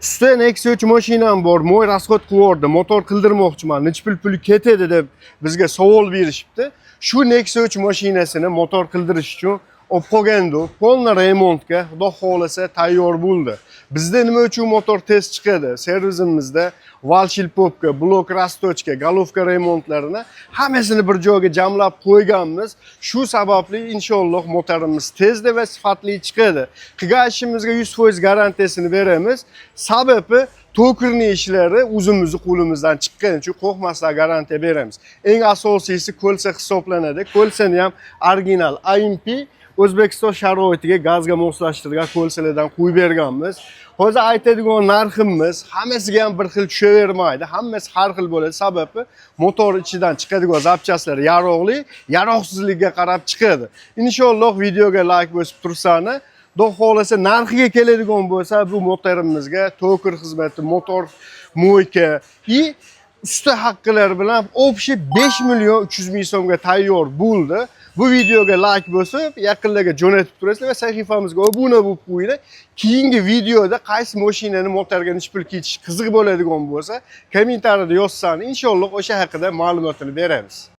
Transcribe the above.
Ustida Nexia 3 mashinam bor, mo'y rasxod qilyapti, motor qildirmoqchiman, necha puli ketadi deb bizga savol berishibdi. Shu Nexia 3 mashinasini motor qildirish uchun olib qolgandik. Polna remontga, xudo xolasa tayyor bo'ldi. Bizda nima uchun motor tez chiqadi? Servisimizda val shilpovka, blok rastochka, galovka remontlarini hammasini bir joyga jamlab qo'yganmiz. Shu sababli inshaalloh motorimiz tezda va sifatli chiqadi. Qilgan ishimizga 100% garantiyasini beramiz. Sababi to'kirning ishlari o'zimizni qo'limizdan chiqqani uchun qo'rqmasdan garantiya beramiz. Eng asosiysi ko'lsa hisoblanadi. Ko'lsani ham original AMP O'zbekiston sharoitiga gazga moslashtirilgan ko'lsalardan qo'yib berganmiz. Hozir aytadigan narximiz hammasiga ham bir xil tushavermaydi. Hammasi har xil bo'ladi. Sababi motor ichidan chiqadigan zapchastlar yaroqli, yaroqsizligiga qarab chiqadi. Inshaalloh videoga like bosib tursani, xudo xolasa narxiga keladigan bo'lsa, bu motorimizga to'kir xizmati, motor mo'yka va usta haqqilar bilan общий 5 million 300 ming so'mga tayyor bo'ldi. Bu videoga like bosib, yaqinlarga jo'natib turasizlar va sahifamizga obuna bo'lib qo'yinglar. Keyingi videoda qaysi mashinani motorga necha pul ketish qiziq bo'ladigan bo'lsa, kommentariyada yozsangiz, inshaalloh o'sha haqida ma'lumotini beramiz.